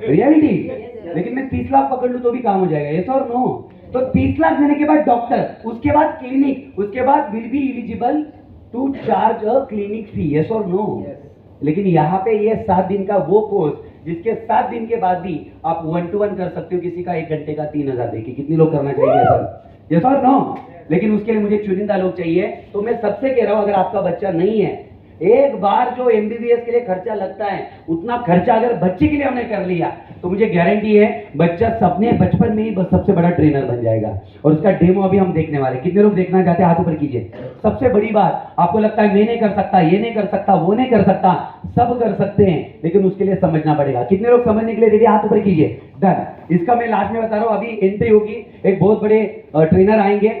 Reality. लेकिन मैं 30 लाख पकड़ लूं तो भी काम हो जाएगा, यस और नो? तो 30 लाख देने के बाद डॉक्टर, उसके बाद क्लिनिक, उसके बाद will be eligible to charge a clinic fee, yes और नो? लेकिन यहाँ पे ये 7 दिन का वो कोर्स जिसके 7 दिन के बाद भी आप 1 to 1 कर सकते हो किसी का 1 घंटे का 3000 देके। कितनी लोग करना चाहिए सर, यस और नो? लेकिन उसके लिए मुझे चुनिंदा लोग चाहिए। तो मैं सबसे कह रहा हूं, अगर आपका बच्चा नहीं है, एक बार जो एमबीबीएस के लिए खर्चा लगता है उतना खर्चा अगर बच्चे के लिए हमने कर लिया तो मुझे गारंटी है बच्चा सपने बचपन में ही सबसे बड़ा ट्रेनर बन जाएगा। और उसका डेमो अभी हम देखने वाले। कितने लोग देखना चाहते हैं, हाथ ऊपर कीजिए। सबसे बड़ी बात, आपको लगता है मैं नहीं कर सकता, ये नहीं कर सकता, वो नहीं कर सकता, सब कर सकते हैं, लेकिन उसके लिए समझना पड़ेगा। कितने लोग समझने के लिए रेडी, हाथ ऊपर कीजिए। डन। इसका मैं लास्ट में बता रहा हूं, अभी एंट्री होगी, एक बहुत बड़े ट्रेनर आएंगे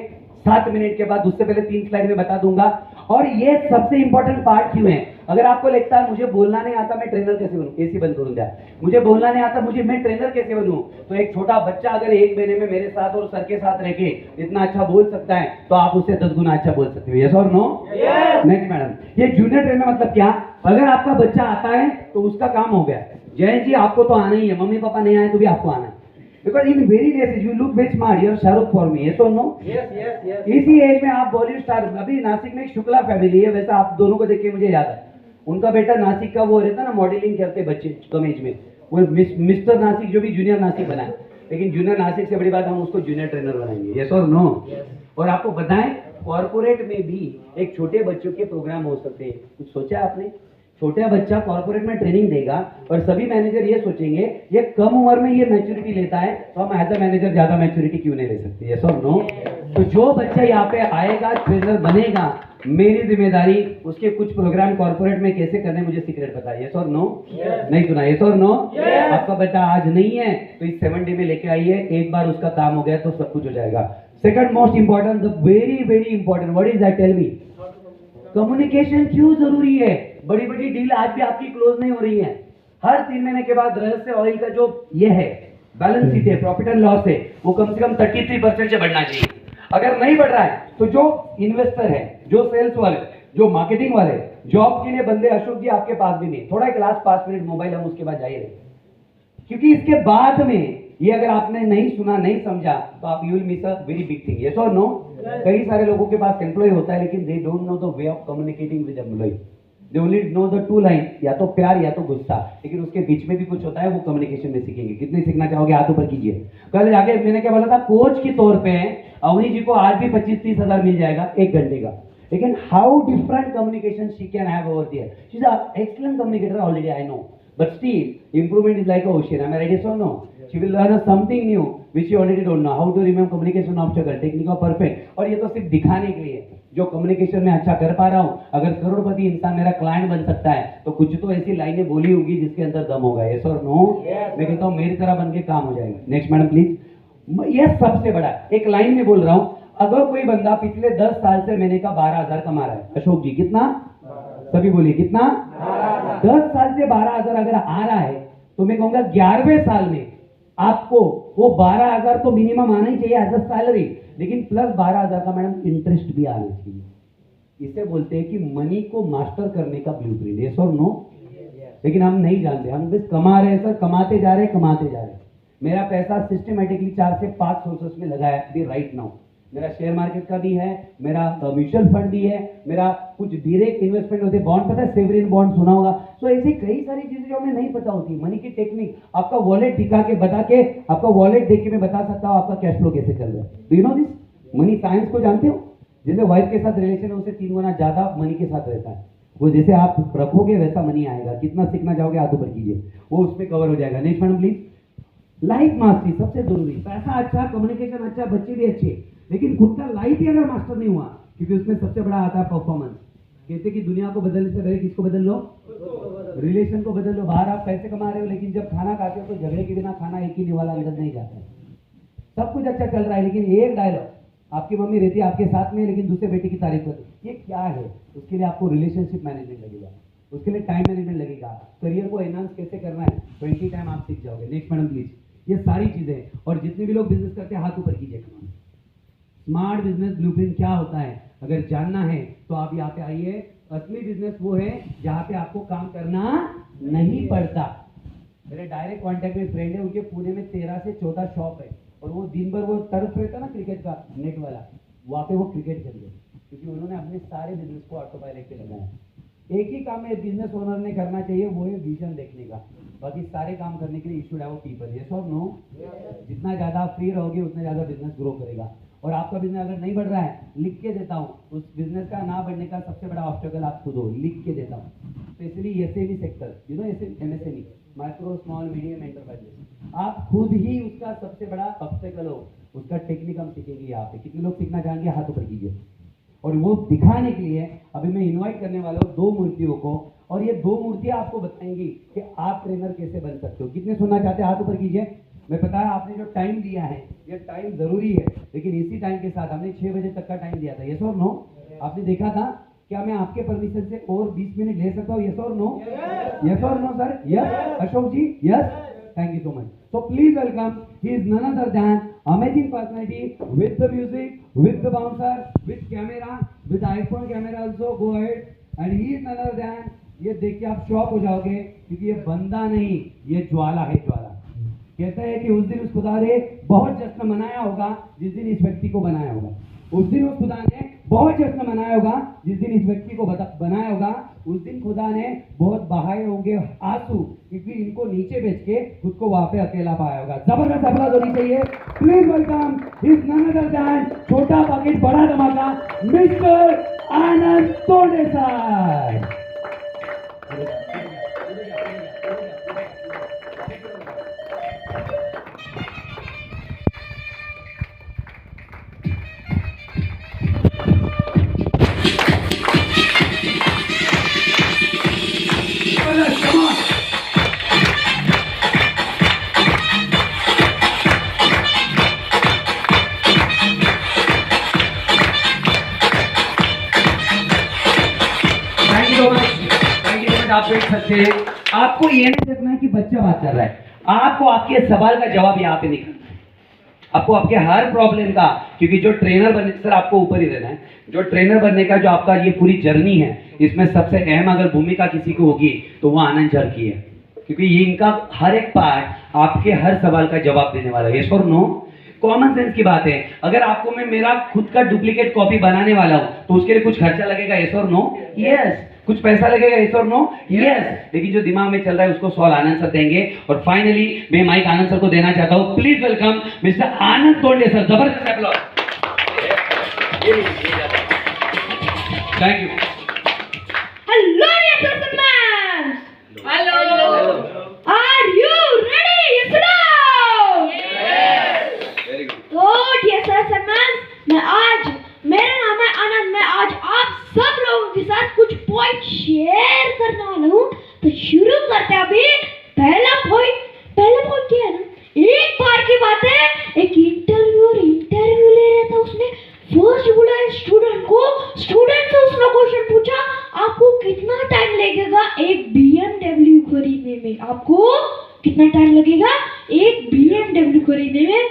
7 मिनट के बाद, उससे पहले 3 स्लाइड में बता दूंगा। और ये सबसे इंपॉर्टेंट पार्ट क्यों है? अगर आपको लगता है मुझे बोलना नहीं आता, मैं ट्रेनर कैसे बनूं, एसी बंद करूं क्या? मुझे बोलना नहीं आता, मैं ट्रेनर कैसे बनूं? तो एक छोटा बच्चा अगर 1 महीने में मेरे साथ और सर के साथ रह के इतना अच्छा बोल सकता है तो आप उससे 10 गुना अच्छा बोल सकते हो, यस और नो? नेक्स्ट मैडम, ये जूनियर ट्रेनर मतलब क्या? अगर आपका बच्चा आता है तो उसका काम हो गया। जयंत जी आपको तो आना ही है, मम्मी पापा नहीं आए तो भी आपको आना है। Because in very days you look very smart, you are Shahrukh for me, yes or no? Yes. इसी एज में आप बॉलीवुड स्टार। अभी नासिक में एक शुक्ला फैमिली है, वैसा आप दोनों को देख के मुझे याद है, उनका बेटा नासिक का वो रहता ना, मॉडलिंग करते बच्चे कम एज में, वो मिस्टर नासिक जो भी जूनियर नासिक बना है। लेकिन जूनियर नासिक से बड़ी बात, हम उसको जूनियर ट्रेनर बनाएंगे, यस और नो? और आपको बताएं, कॉर्पोरेट में भी एक छोटे बच्चों के प्रोग्राम हो सकते हैं। कुछ सोचा आपने? छोटा बच्चा कॉर्पोरेट में ट्रेनिंग देगा और सभी मैनेजर ये सोचेंगे ये कम उम्र में ये मैच्योरिटी लेता है तो हम एज अ मैनेजर ज्यादा मैच्योरिटी क्यों नहीं ले सकते, यस और नो? तो जो बच्चा यहाँ पे आएगा ट्रेनर बनेगा, मेरी जिम्मेदारी उसके कुछ प्रोग्राम कॉर्पोरेट में कैसे करने मुझे सीक्रेट पता है, यस और नो? नहीं सुना, यस और नो? आपका बच्चा आज नहीं है तो इस 7 डे में लेके आइए, एक बार उसका काम हो गया तो सब कुछ हो जाएगा। Second most important, the very very important, what is that, tell me? Communication क्यों जरूरी है? बड़ी बड़ी डील आज भी आपकी क्लोज नहीं हो रही है। हर 3 महीने के बाद रहस्य ऑयल का जो ये है बैलेंस शीट है, प्रॉफिट एंड लॉस है, वो कम से कम 33% से बढ़ना चाहिए। अगर नहीं बढ़ रहा है तो जो इन्वेस्टर है, जो सेल्स वाले, जो मार्केटिंग वाले, जॉब के लिए बंदे, अशोक जी आपके पास भी नहीं, थोड़ा एक लास्ट 5 मिनट मोबाइल, हम उसके बाद जाइए। क्योंकि इसके बाद में ये अगर आपने नहीं सुना, नहीं समझा तो आप you will miss a very big thing, yes और नो? कई सारे लोगों के पास एम्प्लॉय होता है लेकिन they don't know the way of communicating with employ. They only know the 2 line, या तो प्यार या तो गुस्सा, लेकिन उसके बीच में भी कुछ होता है, वो कम्युनिकेशन में सीखेंगे। कितने सीखना चाहोगे, हाथ ऊपर कीजिए। कल जाके मैंने क्या बोला था, कोच के तौर पे अवनी जी को आज भी 25-30 हजार मिल जाएगा 1 घंटे का, लेकिन how different communication she can have over there. She is a excellent communicator already, I know, but still improvement is like an ocean. Am I right, yes or no? She will learn something new which you already don't know. How to remember communication obstacle, technique of perfect. और ये तो सिर्फ दिखाने के लिए, जो communication में अच्छा कर पा रहा हूँ, अगर करोड़पति इंसान मेरा क्लाइंट बन सकता है तो कुछ तो ऐसी लाइनें बोली होगी जिसके अंदर दम होगा, yes or no? मैं कहता हूँ मेरी तरह बन के काम हो जाएगा। Next madam please. ये सबसे बड़ा, एक लाइन में बोल रहा हूँ, अगर कोई बंदा पिछले 10 साल से महीने का 12,000 कमा रहा है, अशोक जी कितना? सभी बोलिए कितना? 10 साल से 12,000 अगर आ रहा है तो मैं कहूंगा 11वें साल में आपको वो 12,000 तो मिनिमम आना ही चाहिए एज अ सैलरी, लेकिन प्लस 12,000 का मैडम इंटरेस्ट भी आना चाहिए। इसे बोलते हैं कि मनी को मास्टर करने का ब्लूप्रिंट, यस और नो? लेकिन हम नहीं जानते, हम बस कमा रहे हैं सर, कमाते जा रहे हैं। मेरा पैसा सिस्टमेटिकली 4 से 5 सोर्सेस में लगा है अभी राइट नाउ। मेरा शेयर मार्केट का भी है, मेरा म्यूचुअल फंड भी है, मेरा कुछ डायरेक्ट इन्वेस्टमेंट होते हैं, बॉन्ड, पता है सेवरिन बॉन्ड सुना होगा। सो ऐसी कई सारी चीजें जो हमें नहीं पता होती। मनी की टेक्निक, आपका वॉलेट दिखा के बता के, आपका वॉलेट देख के मैं बता सकता हूँ आपका कैश फ्लो कैसे चल रहा है। Do you know this? Money science को जानते हो? जैसे वाइफ के साथ रिलेशन है उससे 3 गुना ज्यादा मनी के साथ रहता है। वो जैसे आप रखोगे वैसा मनी आएगा। कितना सीखना चाहोगे, हाथ ऊपर कीजिए, वो उसमें कवर हो जाएगा। Next madam please. Life mastery सबसे जरूरी। पैसा अच्छा, कम्युनिकेशन अच्छा, बच्चे भी अच्छे, लेकिन खुद का लाइफ ही अगर मास्टर नहीं हुआ, क्योंकि उसमें सबसे बड़ा आता है परफॉर्मेंस। कहते कि दुनिया को बदलने से पहले किसको बदल लो? रिलेशन को बदल लो। बाहर आप पैसे कमा रहे हो लेकिन जब खाना खाते हो तो झगड़े के बिना खाना एक ही निवाला अंदर नहीं जाता है। सब कुछ अच्छा चल रहा है लेकिन एक डायलॉग, आपकी मम्मी रहती है आपके साथ में लेकिन दूसरे बेटे की तारीफ करती, ये क्या है? उसके लिए आपको रिलेशनशिप मैनेजमेंट लगेगा, उसके लिए टाइम मैनेजमेंट लगेगा, करियर को एनहांस कैसे करना है 20 टाइम आप सीख जाओगे। Next madam please. ये सारी चीजें, और जितने भी लोग बिजनेस करते हैं हाथ ऊपर कीजिए। स्मार्ट बिजनेस ब्लूप्रिंट क्या होता है अगर जानना है तो आप यहाँ पे आइए, असली बिजनेस वो है जहाँ पे आपको काम करना नहीं पड़ता। मेरे डायरेक्ट कांटेक्ट में फ्रेंड है, उनके पुणे में 13 से 14 शॉप है और वो दिन भर वो टर्फ रहता ना क्रिकेट का नेट वाला, वहाँ पे वो क्रिकेट खेल रहे क्योंकि उन्होंने अपने सारे बिजनेस को ऑटो पायलट पे लगाया। एक ही काम में बिजनेस ओनर ने करना चाहिए, वो है विजन देखने का। बाकी सारे काम करने के लिए you should have people. Yes और नो? जितना ज़्यादा फ्री रहोगे उतना ज़्यादा बिजनेस ग्रो करेगा। और आपका बिजनेस अगर नहीं बढ़ रहा है, लिख के देता हूँ, उस बिजनेस का ना बढ़ने का सबसे बड़ा ऑब्स्टेकल आप खुद हो, लिख के देता हूँ। Specially SME sector, you know MSME, micro small medium enterprises, आप खुद ही उसका सबसे बड़ा ऑब्स्टेकल हो। उसका टेक्निक हम सीखेंगे यहाँ पे। कितने लोग सीखना चाहेंगे? हाथ ऊपर कीजिए। और वो दिखाने के लिए अभी मैं इनवाइट करने वाला हूँ 2 मूर्तियों को, और ये 2 मूर्तियां आपको बताएंगी कि आप ट्रेनर कैसे बन सकते हो। कितने सुनना चाहते हैं? हाथ ऊपर कीजिए। मैं पता है आपने जो टाइम दिया है, ये टाइम जरूरी है, लेकिन इसी टाइम के साथ हमने 6 बजे तक का टाइम दिया था। यस और नो? आपने देखा था? क्या मैं आपके परमिशन से और 20 मिनट ले सकता हूँ? यस और नो? यस और no sir? Yes Ashok ji? Yes, thank you so much. So please welcome, he is none other than amazing personality with the music, with the bouncer, with camera, with iPhone camera also, go ahead, and he is none other than, ये देख के आप shock हो जाओगे क्योंकि ये बंदा नहीं, ये ज्वाला है, ज्वाला। कहते हैं कि उस दिन उस खुदा ने बहुत जश्न मनाया होगा जिस दिन इस व्यक्ति को बनाया होगा। उस दिन उस खुदा ने बहुत जश्न मनाया होगा जिस दिन इस व्यक्ति को बनाया होगा। उस दिन खुदा ने बहुत बहाए होंगे आंसू, क्योंकि इनको नीचे बेच के खुद को वहां पे अकेला पाया होगा। जबरदस्त आवाज होनी चाहिए। Please welcome, is none other than छोटा पॉकेट बड़ा धमाका, मिस्टर आनंद तोंडे सर। आप देख सकते हैं, आपको ये नहीं देखना है कि बच्चा बात कर रहा है, आपको आपके सवाल का जवाब यहाँ पे निकालना है। आपको आपके हर प्रॉब्लम का, क्योंकि जो ट्रेनर बनने, सर आपको ऊपर ही रहना है, जो ट्रेनर बनने का जो आपका ये पूरी जर्नी है, इसमें सबसे अहम अगर भूमिका किसी को होगी तो वो आनंद सर की है, क्योंकि ये इनका हर एक पार्ट आपके हर सवाल का जवाब देने वाला है। यस और नो? कॉमन सेंस की बात है। अगर आपको मैं मेरा खुद का डुप्लीकेट कॉपी बनाने वाला हूं तो उसके लिए कुछ खर्चा लगेगा? यस और नो? यस। कुछ पैसा लगेगा? यस और नो? यस। लेकिन जो दिमाग में चल रहा है उसको सॉल्व आनंद सर देंगे। और फाइनली मैं माइक आनंद सर को देना चाहता हूं। Please welcome mister Anand Tonde sir. जबरदस्त applause. Thank you. Hello man. Hello. Are you ready? Yes no? तो डियर सर मैन, मेरा नाम है आनंद। मैं आज आप सब लोगों के साथ कुछ पॉइंट शेयर करने वाला हूँ। तो शुरू करते हैं। अभी पहला पॉइंट क्या है ना, एक बार की बात है, एक इंटरव्यूअर इंटरव्यू ले रहा था। उसने फर्स्ट बुलाया स्टूडेंट को। स्टूडेंट से उसने क्वेश्चन पूछा, आपको कितना टाइम लगेगा एक BMW खरीदने में? आपको कितना टाइम लगेगा एक BMW खरीदने में?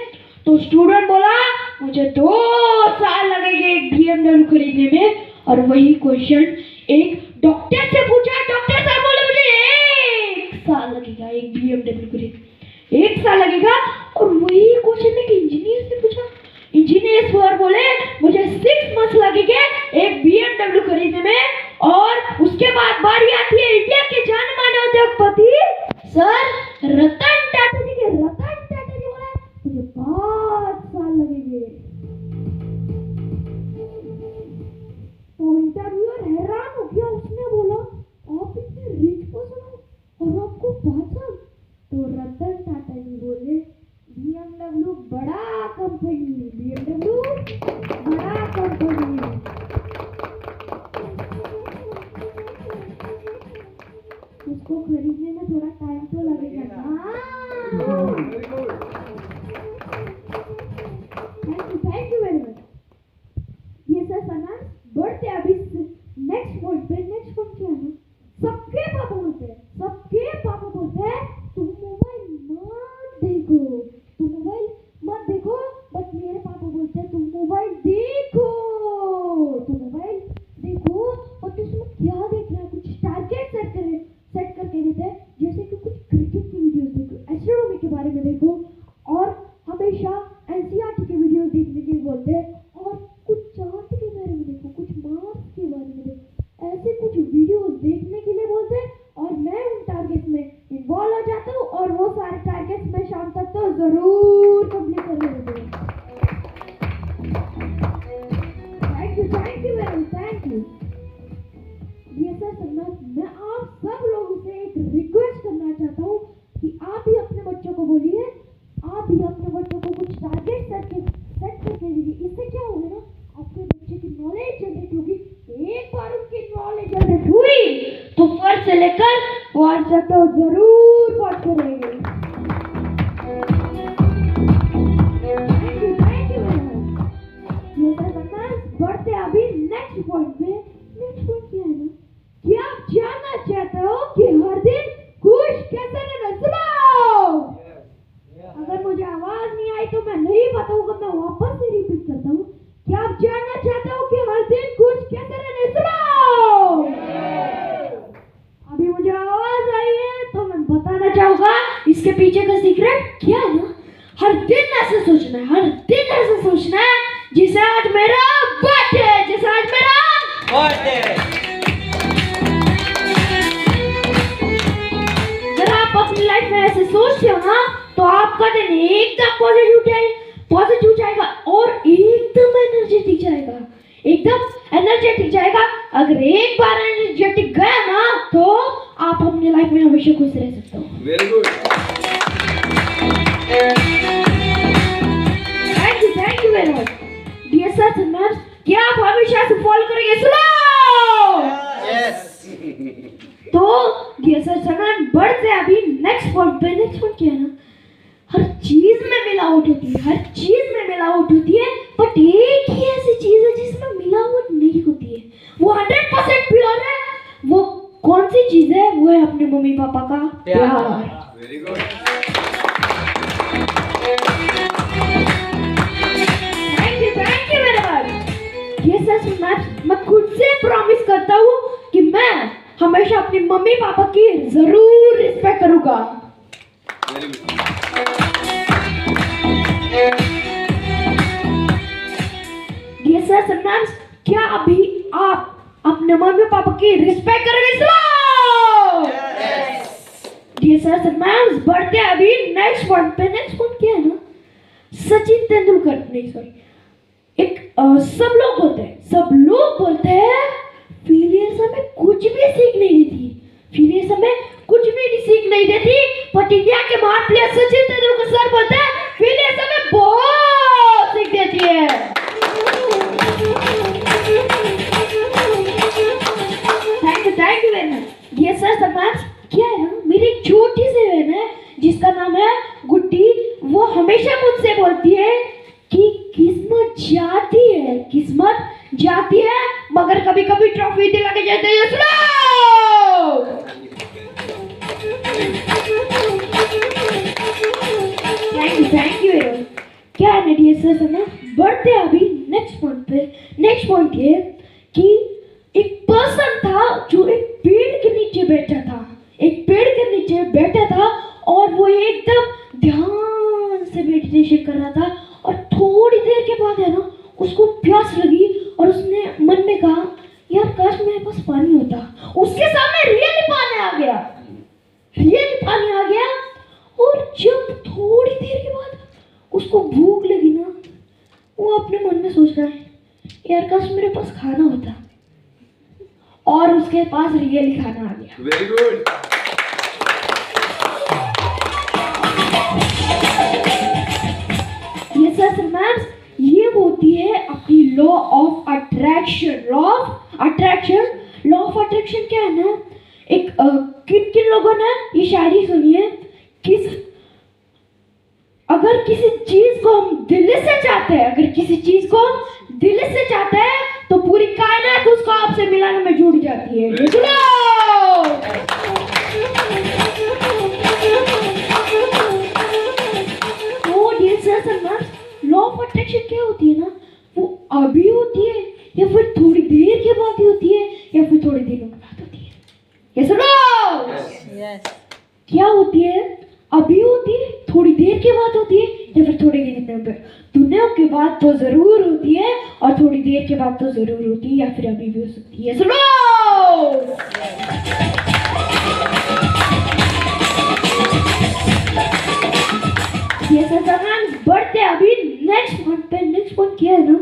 तो स्टूडेंट बोला, मुझे 2 साल लगेंगे एक BMW खरीदने में। और वही क्वेश्चन एक डॉक्टर से पूछा। डॉक्टर साहब बोले, मुझे 1 साल लगेगा एक BMW खरीदने, 1 साल लगेगा। और वही क्वेश्चन एक इंजीनियर से पूछा। इंजीनियर सर बोले, मुझे 6 मंथ लगेंगे एक BMW खरीदने में। और उसके बाद बारी आती है इंडिया के जाने माने उद्योगपति सर रतन टाटा जी के। रतन टाटा जी बोले, मुझे 5 साल लगेंगे। तो इंटरव्यूअर हैरान हो गया। उसने बोला, आप इतने रिच पर्सन हो और आपको 5 साल? तो रतन टाटा जी बोले, BMW बड़ा कंपनी, BMW बड़ा कंपनी। उसको खरीदने में थोड़ा टाइम तो लगेगा ना। Thank you very much. ये सर सना बढ़ते अभी नेक्स्ट पॉइंट पे। नेक्स्ट पॉइंट क्या है ना, सबके पापा बोलते हैं, तुम मोबाइल मत देखो, बट मेरे पापा बोलते हैं तुम मोबाइल देखो, बट उसमें क्या कुछ वीडियोस देखने के लिए बोलते हैं और मैं उन टारगेट्स में इन्वॉल्व हो जाता हूँ और वो सारे टारगेट्स मैं शाम तक तो जरूर कंप्लीट कर लेती हूँ। Thank you madam, thank you. ये सर मैं आप सब लोगों से एक रिक्वेस्ट करना चाहता हूँ कि आप भी अपने बच्चों को बोलिए, आप भी अपने बच्चों को कुछ टारगेट सेट करके दीजिए। इससे क्या होगा ना, आपके बच्चे की नॉलेज जनरेट होगी। एक बार उनकी नॉलेज जनरेट हुई तो फर्स्ट से लेकर व्हाट्सएप तो जरूर पढ़ते रहेंगे। Thank you madam. ये सर बढ़ते अभी नेक्स्ट पॉइंट पे। नेक्स्ट पॉइंट क्या है ना, कि आप जानना चाहते हो कि हर दिन खुश कैसे रहना। सुनो, अगर मुझे आवाज नहीं आई तो मैं नहीं बताऊंगा, मैं वापस से रिपीट करता हूँ। क्या आप जानना चाहते हो कि हर दिन खुश कैसे रहना। सुनो, अभी मुझे आवाज आई है तो मैं बताना चाहूंगा इसके पीछे का सीक्रेट क्या है ना। हर दिन ऐसे सोचना है, हर दिन ऐसे सोचना है जैसे आज मेरा बर्थडे है, जैसे आज मेरा बर्थडे। अगर आप अपनी लाइफ में ऐसे सोचते हो ना तो आपका दिन एकदम पॉजिटिव जाएगा और एकदम एनर्जेटिक जाएगा, एकदम एनर्जेटिक जाएगा। अगर एक बार एनर्जेटिक गया ना तो आप अपनी लाइफ में हमेशा खुश रह सकते हो। Very good. Thank you very much dear sir and ma'ams. क्या आप हमेशा से फॉलो करेंगे। सुनो, यस। तो डियर सर एंड मैम्स बढ़ते हैं अभी नेक्स्ट पॉइंट पे। नेक्स्ट पॉइंट क्या है ना, हर चीज में मिलावट होती है, हर चीज में मिलावट होती है, बट एक ही ऐसी चीज है जिसमें मिलावट नहीं होती है, वो 100% प्योर है। वो कौन सी चीज है? वो है अपने मम्मी पापा का प्यार। Very good. Thank you very much. ये सच मैं खुद से प्रॉमिस करता हूँ कि मैं हमेशा अपनी मम्मी पापा की जरूर रिस्पेक्ट करूंगा। Very good. Dear sir and ma'ams, क्या अभी आप अपने मम्मी पापा की रिस्पेक्ट करेंगे। डियर सर एंड मैम्स बढ़ते हैं अभी नेक्स्ट पॉइंट पे। नेक्स्ट पॉइंट क्या है ना, सचिन तेंदुलकर नहीं सॉरी एक सब लोग बोलते हैं फेलियर से हमें कुछ भी सीख नहीं देती, फेलियर से हमें कुछ भी नहीं सीख नहीं देती। बट इंडिया के महान प्लेयर सचिन तेंदुलकर सर बोलते हैं फेलियर से हमें बहुत सीख देती है। Thank you very much. ये सर समाज क्या है ना, मेरी एक छोटी सी बहन है जिसका नाम है गुड्डी। वो हमेशा मुझसे बोलती है कि किस्मत जाती है मगर कभी कभी ट्रॉफी दिला के जाते हैं। थैंक यू क्या है ना डियर सर ना, बढ़ते हैं अभी नेक्स्ट पॉइंट पे। नेक्स्ट पॉइंट ये कि एक पर्सन था जो एक पेड़ के नीचे बैठा था और वो एकदम ध्यान से मेडिटेशन कर रहा था और थोड़ी देर के बाद है ना उसको प्यास लगी और उसने मन में कहा यार काश मेरे पास पानी होता। उसके सामने रियल पानी आ गया और जब थोड़ी देर के बाद उसको भूख लगी ना, वो अपने मन में सोच रहा है यार काश मेरे पास खाना होता, और उसके पास रियल खाना आ गया। Very good. ये सर मैम्स ये होती है अपनी law of attraction. Law of attraction क्या है ना, एक किन लोगों ने ये शायरी सुनी है, अगर किसी चीज को हम दिल से चाहते हैं तो पूरी कायनात उसको आपसे मिलाने में जुड़ जाती है। लॉ ऑफ अट्रैक्शन क्या होती है ना, वो अभी होती है या फिर थोड़ी देर के बाद होती है या फिर थोड़ी दिनों के बाद होती है। ये सुनो, क्या होती है? अभी होती है, थोड़ी देर के बाद होती है या फिर थोड़े दिनों के बाद तो जरूर होती है, और थोड़ी देर के बाद तो जरूर होती है, या फिर अभी भी हो सकती है। सुनो, ये सलमान बढ़ते अभी नेक्स्ट पॉइंट पे। नेक्स्ट पॉइंट क्या है ना,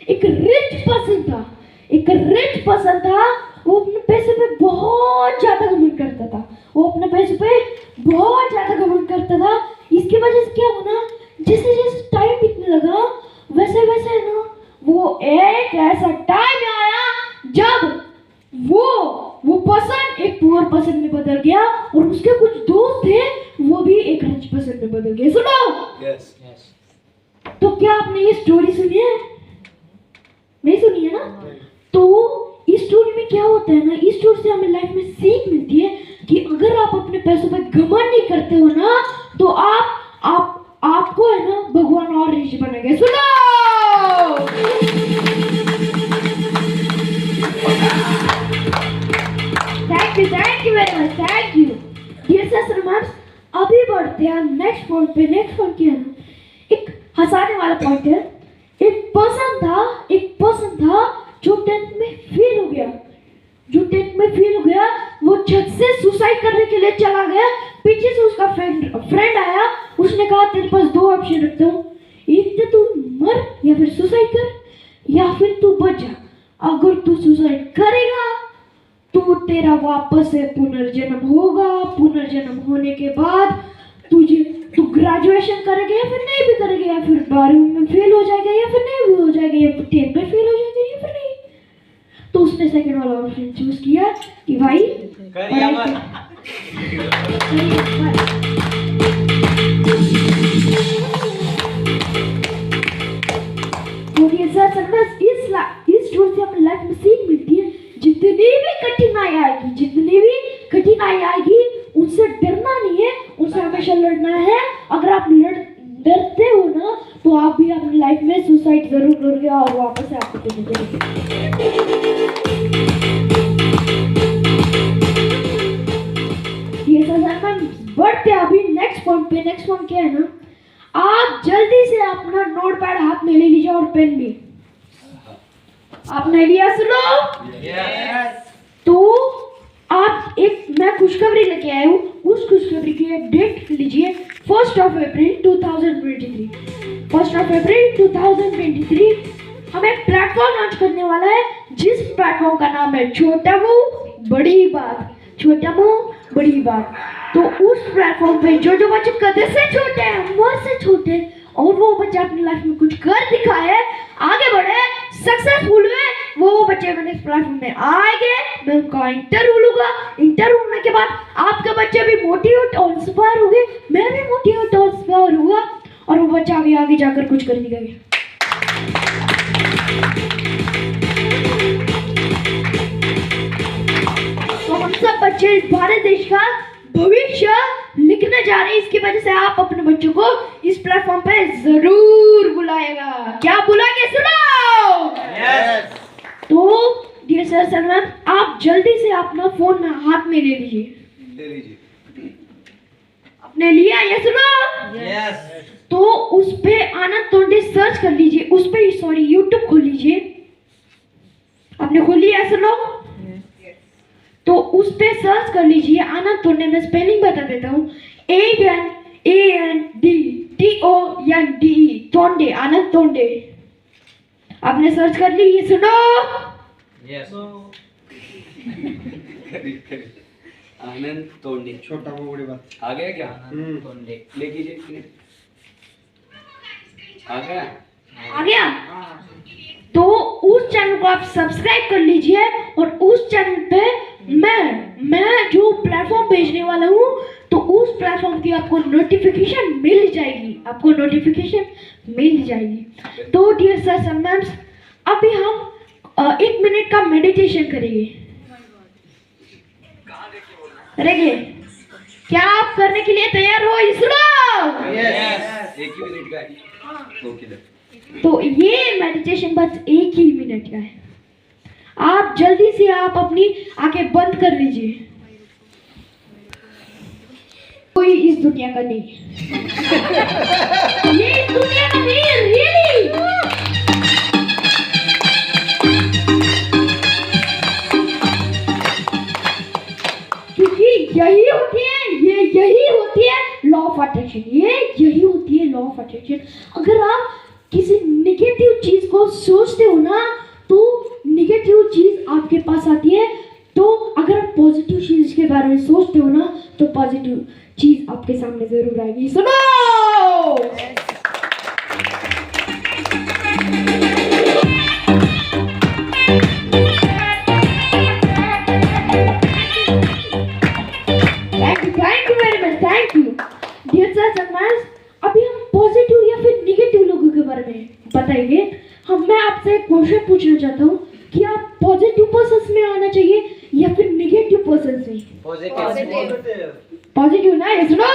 एक रिच पर्सन था, वो अपने पैसे पे बहुत ज्यादा घमंड करता था। करता था। इसकी वजह से क्या हुआ ना, जैसे जैसे टाइम बीतने लगा वैसे वैसे है ना, वो एक ऐसा टाइम आया जब वो पर्सन एक पुअर पर्सन में बदल गया, और उसके कुछ दोस्त थे वो भी एक रिच पर्सन में बदल गए। सुनो, Yes. तो क्या आपने ये स्टोरी सुनी है? नहीं सुनी है ना? तो इस स्टोरी में क्या होता है ना, इस स्टोरी से हमें लाइफ में सीख मिलती है कि अगर आप अपने पैसों पे घमंड नहीं करते हो ना, तो आपको है ना भगवान और रिच बनेंगे। सुनो, thank you very much, thank you dear sir. अभी बढ़ते हैं नेक्स्ट पॉइंट पे। नेक्स्ट पॉइंट क्या है ना, एक हंसाने वाला पॉइंट है। एक पर्सन था जो 10th में फेल हो गया। वो छत से सुसाइड करने के लिए चला गया। पीछे से उसका फ्रेंड आया, उसने कहा तेरे पास दो ऑप्शन रखता हूँ, एक तो तू मर या फिर सुसाइड कर, या फिर तू बच जा। अगर तू सुसाइड करेगा तो तेरा वापस से पुनर्जन्म होगा। पुनर्जन्म होने के बाद तू ग्रेजुएशन करेगा या फिर नहीं भी करेगा, या फिर 12वीं में फेल हो जाएगा या फिर नहीं भी हो जाएगा, या फिर 10th में फेल हो जाएगा या फिर नहीं। तो उसने सेकंड वाला ऑप्शन चूज किया कि भाई करिया मत। तो ये सर बस इस स्टोरी से हमें लाइफ में सीख मिलती है, जितनी भी कठिनाई आएगी उनसे डरना नहीं है, उनसे हमेशा लड़ना है। अगर आप डरते हो ना, तो आप भी अपनी लाइफ में सुसाइड जरूर करोगे और वापस से आपको चले जाएंगे। ये सब बढ़ते अभी नेक्स्ट पॉइंट पे। नेक्स्ट पॉइंट क्या है ना, आप जल्दी से अपना नोटपैड हाथ में ले लीजिए और पेन भी। आपने लिया? सुनो, Yes. तो आप मैं खुशखबरी लेके आया हूँ। उस खुशखबरी की डेट लीजिए 1 अप्रैल 2023। 1 अप्रैल 2023 हम एक प्लेटफॉर्म लॉन्च करने वाला है, जिस प्लेटफॉर्म का नाम है छोटा मुंह बड़ी बात। छोटा मुंह बड़ी बात। तो उस प्लेटफॉर्म पे जो बच्चे कदे से छोटे हैं, उम्र से छोटे, और वो बच्चे अपनी लाइफ में कुछ कर दिखाए, आगे बढ़े, सक्सेसफुल हुए, वो बच्चे मैंने इस प्लेटफॉर्म में आएंगे। मैं उनका इंटरव्यू लूंगा। इंटरव्यू होने के बाद आपके बच्चे भी मोटिवेट और इंस्पायर होंगे, मैं भी मोटिवेट और इंस्पायर हुआ, और वो बच्चा भी आगे जाकर कुछ कर दिखाएगा। तो हम सब बच्चे इस भारत देश का भविष्य लिखने जा रहे हैं। इसकी वजह से आप अपने बच्चों को इस प्लेटफॉर्म पे जरूर बुलाएगा। क्या बुलाएंगे? सुनो। Yes. तो डियर सर सलमान, आप जल्दी से अपना फोन में हाथ में ले लीजिए। ले लीजिए। आपने लिया? ये सुनो। Yes. तो उस पे आनंद तोंडे सर्च कर लीजिए। उस पे यूट्यूब खोल लीजिए। आपने खोल लिया? सुनो। तो उस पे सर्च कर लीजिए आनंद तोंडे। मैं स्पेलिंग बता देता हूँ, ANANDTONDE, तोंडे, आनंद तोंडे। आपने सर्च कर ली? ये सुनो। Yes. आनंद तोंडे। छोटा वो बड़ी बात। आ गया क्या? तोंडे। ले कीजिए। आ गया? तो उस चैनल को आप सब्सक्राइब कर लीजिए, और उस चैनल पे मैं जो प्लेटफॉर्म भेजने वाला हूँ, तो उस प्लेटफॉर्म की आपको नोटिफिकेशन मिल जाएगी। तो डियर सर एंड मैम्स, अभी हम 1 मिनट का मेडिटेशन करेंगे। क्या आप करने के लिए तैयार हो? सुनो। Yes. एक ही मिनट का है। ओके। तो ये मेडिटेशन बस 1 ही मिनट का है। आप जल्दी से आप अपनी आंखें बंद कर लीजिए। कोई इस दुनिया का नहीं है। ये इस दुनिया का नहीं है, रियली। क्योंकि यही होती है, यही होती है लॉ ऑफ अट्रैक्शन। यही होती है लॉ ऑफ अट्रैक्शन। अगर आप किसी नेगेटिव चीज को सोचते हो ना, तो नेगेटिव चीज आपके पास आती है। तो अगर आप पॉजिटिव चीज के बारे में सोचते हो ना, तो पॉजिटिव चीज आपके सामने जरूर आएगी। सुनो, thank you very much, thank you dear sir सन्मास। अभी हम पॉजिटिव या फिर नेगेटिव लोगों के बारे में बताएंगे। मैं आपसे एक क्वेश्चन पूछना चाहता हूँ कि आप पॉजिटिव पर्सन में आना चाहिए या फिर नेगेटिव पर्सन में? पॉजिटिव ना, यस नो?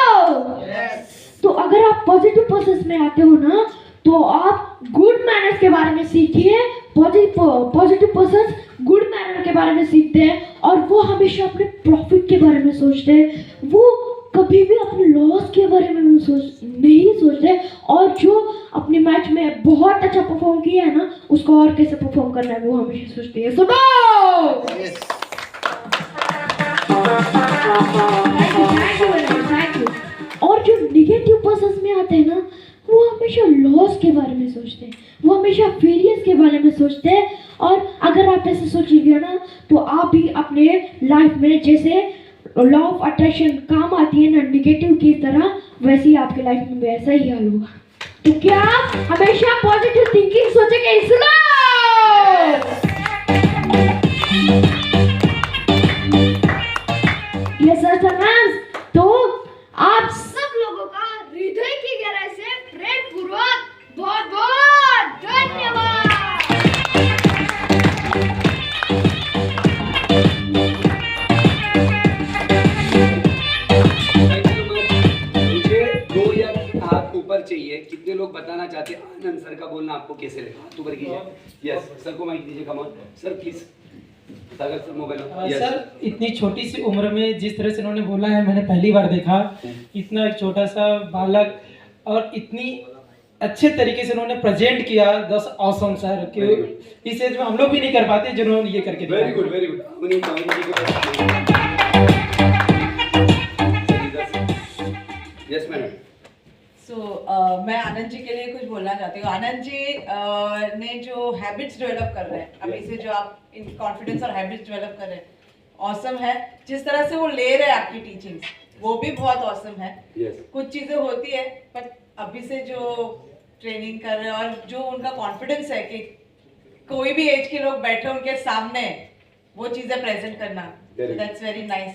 तो अगर आप पॉजिटिव पर्सन में आते हो ना, तो आप गुड मैनर्स के बारे में सीखिए। पॉजिटिव पर्सन गुड मैनर के बारे में सीखते हैं और वो हमेशा अपने प्रॉफिट के बारे में सोचते हैं। वो कभी भी अपने लॉस के बारे में नहीं सोचते। और जो अपने मैच में बहुत अच्छा परफॉर्म किया है ना, उसको और कैसे परफॉर्म करना है वो हमेशा सोचते हैं। सुनो, थैंक यू। और जो नेगेटिव पर्सन में आते हैं ना, वो हमेशा लॉस के बारे में सोचते हैं, वो हमेशा फेलियर्स के बारे में सोचते हैं। और अगर आप ऐसे सोचिएगा ना, तो आप भी अपने लाइफ में जैसे लॉ ऑफ अट्रैक्शन काम आती है ना नेगेटिव की तरह, वैसे ही आपके लाइफ में वैसा ही हाल होगा। तो क्या आप हमेशा पॉजिटिव थिंकिंग सोचेंगे? सुनो, ये सर मैम, तो आप सब लोगों का हृदय की गहराई से प्रेम पूर्वक बहुत बहुत धन्यवाद। चाहिए। कितने लोग बताना चाहते हैं आनंद सर का बोलना आपको कैसे लगा? हाथ ऊपर कीजिए। यस सर को माइक दीजिए। Come on sir, please. Sagar sir mobile. Sir, इतनी छोटी सी उम्र में जिस तरह से इन्होंने बोला है, मैंने पहली बार देखा। इतना एक छोटा सा बालक और इतनी अच्छे तरीके से उन्होंने प्रेजेंट किया। दस ऑसम सर कि इस एज में हम लोग भी नहीं कर पाते जिन्होंने ये करके दिखाया। Very good, very good. Yes madam. मैं आनंद जी के लिए कुछ बोलना चाहती हूँ। आनंद जी ने जो हैबिट्स डेवलप कर रहे हैं अभी से, जो आप इन कॉन्फिडेंस और हैबिट्स डेवलप कर रहे हैं, ऑसम है। जिस तरह से वो ले रहे हैं आपकी टीचिंग्स, वो भी बहुत ऑसम है। कुछ चीज़ें होती है, पर अभी से जो ट्रेनिंग कर रहे हैं और जो उनका कॉन्फिडेंस है कि कोई भी एज के लोग बैठे उनके सामने वो चीज़ें प्रेजेंट करना, दैट्स वेरी नाइस।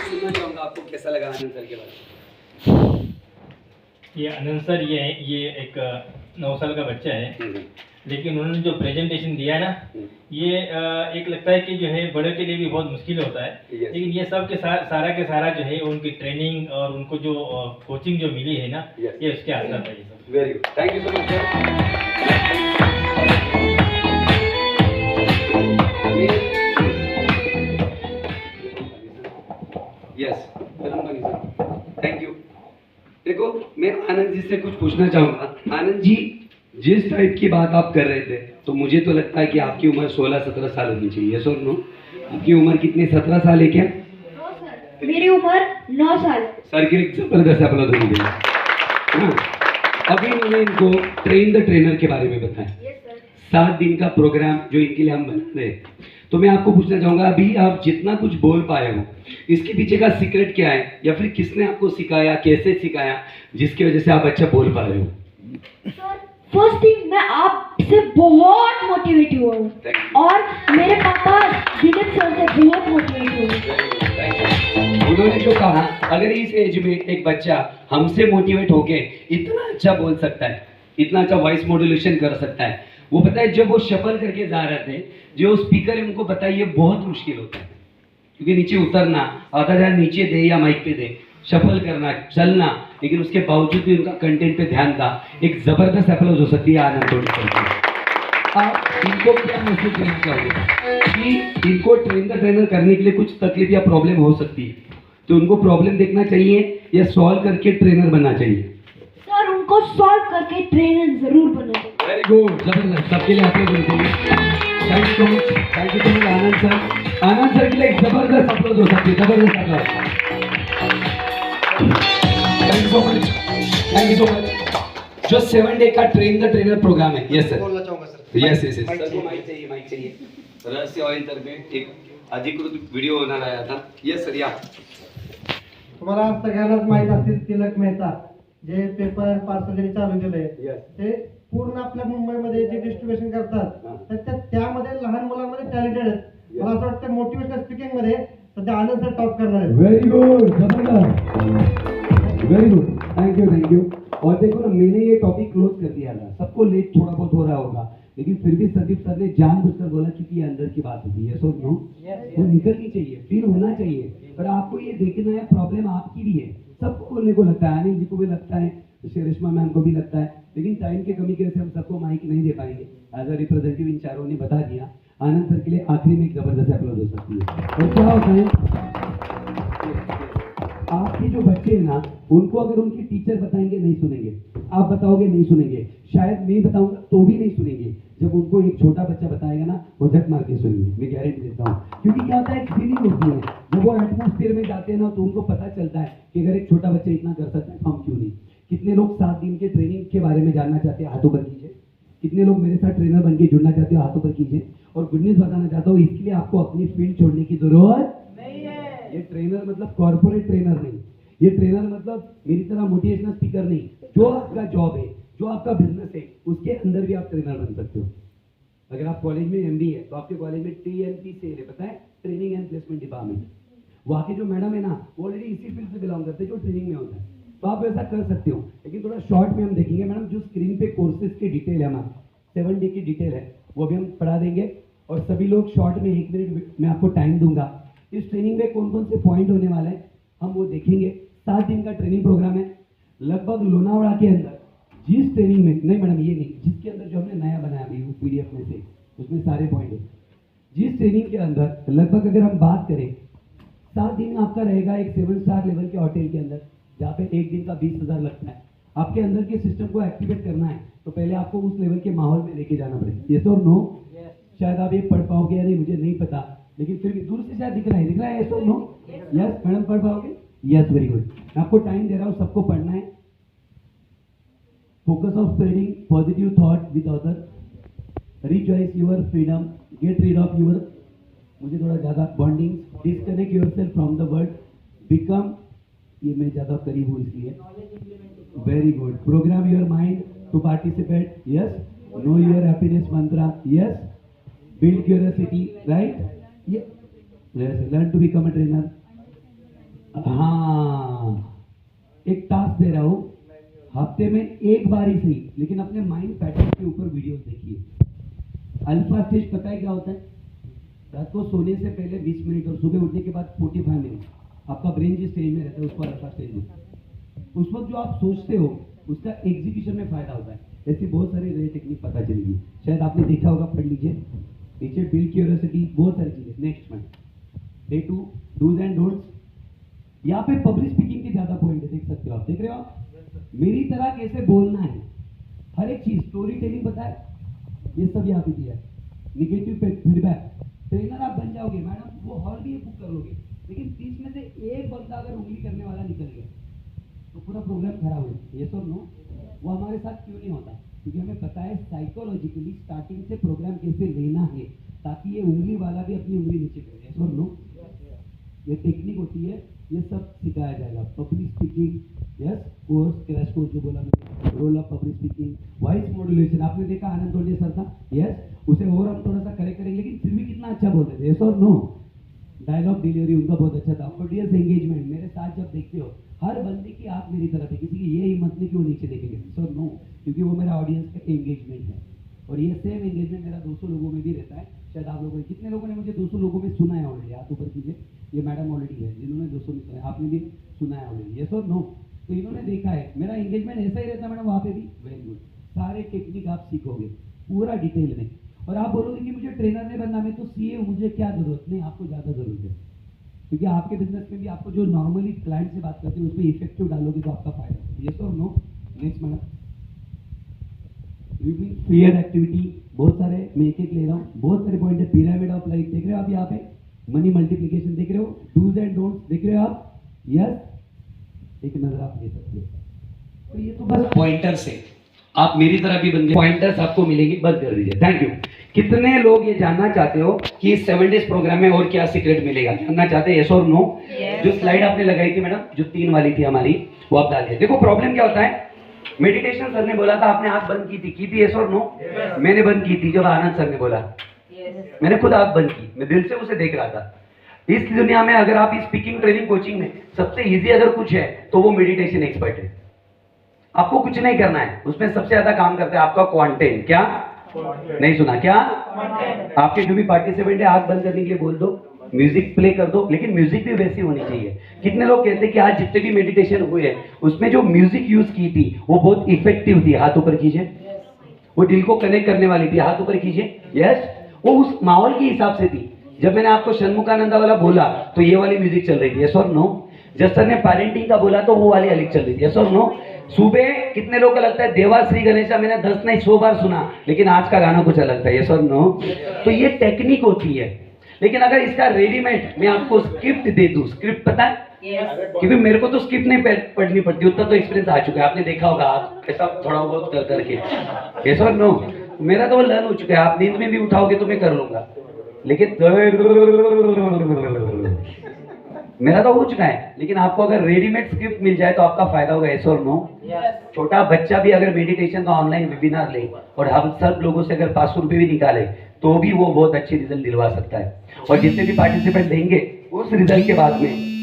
सुनना चाहूंगा आपको कैसा लगा आनंद सर के बारे में? ये आनंद सर ये एक 9 साल का बच्चा है, लेकिन उन्होंने जो प्रेजेंटेशन दिया है ना, ये एक लगता है कि जो है बड़े के लिए भी बहुत मुश्किल होता है। लेकिन ये सब के सारा के सारा जो है उनकी ट्रेनिंग और उनको जो कोचिंग जो मिली है ना, ये उसके आधार पर। Very good, thank you so much sir. Yes, thank you. देखो, मैं आनंद जी से कुछ पूछना चाहूंगा। आनंद जी, जिस टाइप की बात आप कर रहे थे, तो मुझे तो लगता है कि आपकी उम्र 16-17 साल होनी चाहिए। सर नो, आपकी उम्र कितनी? 17 साल है क्या? मेरी उम्र 9 साल। सर की एक जबरदस्त अपलोड होनी चाहिए। अभी मैंने इनको ट्रेन द ट्रेनर के बारे में बताया। 7 दिन का प्रोग्राम जो इनके लिए हम बना रहे हैं। तो मैं आपको पूछना चाहूंगा, अभी आप जितना कुछ बोल पाए हो, इसके पीछे का सीक्रेट क्या है, या फिर किसने आपको सिखाया, कैसे सिखाया, जिसकी वजह से आप अच्छा बोल पा रहे हो? फर्स्ट थिंग, मैं आपसे बहुत मोटिवेट हुआ हूँ और मेरे पापा दिलीप सर से बहुत मोटिवेट हुए। उन्होंने जो कहा, अगर इस एज में एक बच्चा हमसे मोटिवेट होके इतना अच्छा बोल सकता है, इतना अच्छा वॉइस मॉड्यूलेशन कर सकता है, वो पता है जब वो शफल करके जा रहे थे, जो स्पीकर है उनको पता है ये बहुत मुश्किल होता है, क्योंकि नीचे उतरना, आधा ध्यान नीचे दे या माइक पे दे, शफल करना, चलना, लेकिन उसके बावजूद भी उनका कंटेंट पे ध्यान था। एक जबरदस्त अप्रोच हो सकती है आनंद। आप इनको क्या मैसेज देना चाहोगे कि इनको ट्रेनर करने के लिए कुछ तकलीफ या प्रॉब्लम हो सकती है, तो उनको प्रॉब्लम देखना चाहिए या सॉल्व करके ट्रेनर बनना चाहिए? सर उनको सॉल्व करके ट्रेनर जरूर बनना चाहिए। वेरी गुड, जबरदस्त, सबके लिए आप लोग thank you so much, thank you so much Anand sir. Anand sir के लिए एक जबरदस्त अप्लॉज हो सकती है, जबरदस्त applause. Thank you so much, thank you so much. जो 7 डे का ट्रेन द ट्रेनर प्रोग्राम है, यस सर, बोलना चाहूंगा sir. Yes yes yes sir को माइक चाहिए, माइक चाहिए। रहस्य ऑयल तर्फे एक अधिकृत व्हिडिओ होणार आहे आता। यस सर, या। तुम्हाला सगळ्यांनाच माहित असतील तिलक मेहता जे पेपर आणि पार्सल ज्यांनी चालू केलंय Yes. ते पूर्ण आपल्या मुंबईमध्ये जे डिस्ट्रीब्युशन करतात हा. तर त्यामध्ये लहान मुलांमध्ये टॅलेंटेड आहेत। मला असं वाटतं मोटिवेशनल स्पीकिंग मध्ये सध्या आनंद सर टॉप करणार आहेत। वेरी गुड, जबरदस्त, वेरी गुड, थैंक यू। और देखो ना, मैंने ये टॉपिक क्लोज कर दिया था, सबको लेट थोड़ा बहुत हो रहा होगा, लेकिन फिर भी संदीप सर ने जानबूझकर बोला क्योंकि ये अंदर की बात होती है, सो नो वो निकलनी चाहिए, फील होना चाहिए। पर आपको ये देखना है प्रॉब्लम आपकी भी है, सबको बोलने को लगता है, अनिल जी को भी लगता है, रेशमा मैम को भी लगता है, लेकिन टाइम की कमी की वजह से हम सबको माइक नहीं दे पाएंगे। एज अ रिप्रेजेंटेटिव इन चारों ने बता दिया। आनंद सर के लिए आखिरी में एक जबरदस्त अप्लॉज हो सकती है। और क्या होता है, आपके जो बच्चे हैं ना, उनको अगर उनके टीचर बताएंगे नहीं सुनेंगे, आप बताओगे नहीं सुनेंगे, शायद मैं बताऊंगा तो भी नहीं सुनेंगे। जब उनको एक छोटा बच्चा बताएगा ना, वो झट मार के सुनेंगे, मैं गारंटी देता हूँ। क्योंकि क्या होता है, एक फीलिंग होती है, जब वो एटमोस्फेयर में जाते हैं ना, तो उनको पता चलता है कि अगर एक छोटा बच्चा इतना कर सकता है तो हम क्यों नहीं। कितने लोग 7 दिन के ट्रेनिंग के बारे में जानना चाहते हैं, हाथों पर कीजिए। कितने लोग मेरे साथ ट्रेनर बन के जुड़ना चाहते हो, हाथों पर कीजिए। और गुड न्यूज बताना चाहता हूँ, इसके लिए आपको अपनी फील्ड छोड़ने की जरूरत नहीं है। ये ट्रेनर मतलब कॉर्पोरेट ट्रेनर नहीं, ये ट्रेनर मतलब मेरी तरह मोटिवेशनल स्पीकर नहीं। जो आपका जॉब है, जो आपका बिजनेस है, उसके अंदर भी आप ट्रेनर बन सकते हो। अगर आप कॉलेज में MBA है, तो आपके कॉलेज में TNP सेल है, पता है, ट्रेनिंग एंड प्लेसमेंट डिपार्टमेंट। वहाँ के जो मैडम है ना, वो ऑलरेडी इसी फील्ड से बिलोंग करते हैं जो ट्रेनिंग में होता है, तो आप ऐसा कर सकते हो। लेकिन थोड़ा शॉर्ट में हम देखेंगे मैडम, जो स्क्रीन पे कोर्सेज की डिटेल है हमारा, 7 डे की डिटेल है, वो भी हम पढ़ा देंगे। और सभी लोग शॉर्ट में 1 मिनट में आपको टाइम दूंगा। इस ट्रेनिंग में कौन कौन से पॉइंट होने वाले हैं हम वो देखेंगे। 7 दिन का ट्रेनिंग प्रोग्राम है। लगभग लोनावाड़ा के अंदर जिस ट्रेनिंग में, नहीं मैडम ये नहीं, जिसके अंदर जो हमने नया बनाया अभी PDF में से, उसमें सारे पॉइंट है। जिस ट्रेनिंग के अंदर लगभग अगर हम बात करें, 7 दिन आपका रहेगा एक 7 स्टार लेवल के होटल के अंदर, जहाँ पे 1 दिन का 20,000 लगता है। आपके अंदर के सिस्टम को एक्टिवेट करना है, तो पहले आपको उस लेवल के माहौल में लेके जाना पड़ेगा। यस और नो? शायद आप ये पढ़ पाओगे या नहीं मुझे नहीं पता, लेकिन फिर भी दूर से शायद दिख रहा है, यस और नो? यस मैडम, पढ़ पाओगे? Yes, very good. मैं आपको टाइम दे रहा हूँ, सबको पढ़ना है। Focus of spreading positive thought with other, rejoice your freedom, get rid of your, मुझे थोड़ा ज़्यादा bonding, disconnect yourself from the world, become, ये मैं ज़्यादा करीब हूँ इसलिए, very good. Program your mind to participate, yes. Know your happiness mantra, yes. Build curiosity, right, ये learn to become a trainer. हाँ, एक टास्क दे रहा हूँ, हफ्ते में एक बार ही सही, लेकिन अपने माइंड पैटर्न के ऊपर वीडियोस देखिए। अल्फा स्टेज पता है क्या होता है? रात को सोने से पहले 20 मिनट और सुबह उठने के बाद 45 मिनट आपका ब्रेन जिस स्टेज में रहता है उसको अल्फा स्टेज में। उस वक्त जो आप सोचते हो उसका एग्जीक्यूशन में फायदा होता है। ऐसी बहुत सारी नई टेक्निक पता चलेगी, शायद आपने देखा होगा, पढ़ लीजिए नीचे। बिल्ड क्यूरियोसिटी, बहुत सारी चीजें। नेक्स्ट में डे 2 डूज एंड डोंट्स। यहाँ पे पब्लिक स्पीकिंग के ज्यादा पॉइंट है, देख सकते हो आप, देख रहे हो आप? मेरी तरह कैसे बोलना है, हर एक चीज, स्टोरी टेलिंग बताए, ये सब यहाँ पे दिया है। निगेटिव फीडबैक, ट्रेनर आप बन जाओगे मैडम, वो हॉल भी बुक कर लोगे, लेकिन 30 में से एक बंदा अगर उंगली करने वाला निकल गया तो पूरा प्रोग्राम खराब हो जाए। यस और नो? वो हमारे साथ क्यों नहीं होता? क्योंकि हमें पता है साइकोलॉजिकली स्टार्टिंग से प्रोग्राम कैसे लेना है, ताकि ये उंगली वाला भी अपनी उंगली नीचे करे। यस और नो? ये टेक्निक होती है, ये सब सिखाया जाएगा। Public speaking, yes, course, crash course जो बोला मैंने, role of public speaking, voice modulation, आपने देखा आनंद तोड़िया सर था, यस, उसे और हम थोड़ा सा करेक्ट करेंगे, लेकिन फिर भी कितना अच्छा बोलते थे। यस और नो? डायलॉग डिलीवरी उनका बहुत अच्छा था। ऑडियंस एंगेजमेंट, मेरे साथ जब देखते हो, हर बंदे की आंख मेरी तरफ है, किसी की ये हिम्मत नहीं कि वो नीचे देखेंगे। यस और नो? क्योंकि वो मेरा ऑडियंस का एंगेजमेंट है, और ये सेम एंगेजमेंट मेरा 200 लोगों में भी रहता है। शायद आप लोगों ने, कितने लोगों ने मुझे 200 लोगों में सुना है ऑलरेडी? हाथ ऊपर कीजिए। ये मैडम ऑलरेडी है जिन्होंने 200 में सुना है, आपने भी सुना है ऑलरेडी। यस और नो? तो इन्होंने देखा है, मेरा एंगेजमेंट ऐसा ही रहता है मैडम, वहाँ पे भी। वेरी गुड, सारे टेक्निक आप सीखोगे पूरा डिटेल में। और आप बोलोगे कि मुझे ट्रेनर नहीं बनना, मैं तो सीए हूँ, मुझे क्या जरूरत? नहीं, आपको ज़्यादा जरूरत है, क्योंकि आपके बिजनेस में भी आपको जो नॉर्मली क्लाइंट से बात करते हैं उसमें इफेक्टिव डालोगे तो आपका फायदा। यस और no? Next madam. Fear activity, बहुत सारे, मैं एक एक ले रहा हूँ, बहुत सारे पॉइंट है। पिरामिड ऑफ लाइफ देख रहे हो आप यहाँ पे, मनी मल्टीप्लिकेशन देख रहे हो, डूज एंड डोंट्स देख रहे हो आप, यस, एक नजर आप ले सकते हो। तो ये तो बस पॉइंटर्स है, आप मेरी तरह भी बन गए, पॉइंटर्स आपको मिलेंगे, बस कर दीजिए। Thank you. कितने लोग ये जानना चाहते हो कि इस 7 डेज प्रोग्राम में और क्या सीक्रेट मिलेगा? जानना चाहते हैं? यस और नो? जो स्लाइड आपने लगाई थी मैडम, जो 3 वाली थी हमारी, वो आप डालिए। देखो प्रॉब्लम क्या होता है, मेडिटेशन सर ने बोला था, आपने आंख बंद की थी? यस और नो? मैंने बंद की थी जब आनंद सर ने बोला, मैंने खुद आंख बंद की, मैं दिल से उसे देख रहा था। इस दुनिया में अगर आप स्पीकिंग ट्रेनिंग कोचिंग में सबसे इजी अगर कुछ है तो वो मेडिटेशन एक्सपर्ट है। आपको कुछ नहीं करना है, उसमें सबसे ज्यादा काम करता है आपका कंटेंट। क्या? नहीं सुना क्या? आपके जो भी पार्टिसिपेंट है आंख बंद करने के लिए बोल दो, म्यूजिक प्ले कर दो, लेकिन म्यूजिक भी वैसी होनी चाहिए। कितने लोग कहते हैं कि आज जितने भी मेडिटेशन हुए हैं उसमें जो म्यूजिक यूज की थी वो बहुत इफेक्टिव थी? हाथ ऊपर कीजिए। वो दिल को कनेक्ट करने वाली थी, हाथ ऊपर कीजिए। यस, वो उस माहौल के हिसाब से थी। जब मैंने आपको षण्मुखानंदा वाला बोला तो ये वाली म्यूजिक चल रही थी। यस और नो? जब सर ने पेरेंटिंग का बोला तो वो वाली अलग चल रही थी। यस और नो? सुबह कितने लोग को लगता है देवा श्री गणेशा मैंने 10 नहीं 100 बार सुना, लेकिन आज का गाना कुछ अलग था। यस और नो? तो ये टेक्निक होती है। लेकिन अगर इसका रेडीमेड मैं आपको स्क्रिप्ट दे दूं, स्क्रिप्ट पता है? क्योंकि मेरे को तो स्क्रिप्ट नहीं पढ़नी पड़ती, उतना तो एक्सपीरियंस आ चुका है, आपने देखा होगा आप ऐसा थोड़ा बहुत कर करके। यस और नो? मेरा तो वो लर्न हो चुका है, आप नींद में भी उठाओगे तो मैं कर लूंगा, लेकिन मेरा तो हो चुका है। लेकिन आपको अगर रेडीमेड स्क्रिप्ट मिल जाए तो आपका फायदा होगा। यस और नो? छोटा बच्चा भी अगर मेडिटेशन का ऑनलाइन वेबिनार ले और हम सब लोगों से अगर 500 रुपए भी निकाले तो भी वो बहुत अच्छे रिजल्ट दिलवा सकता है। और जितने भी पार्टिसिपेंट देंगे उस रिजल्ट के बाद में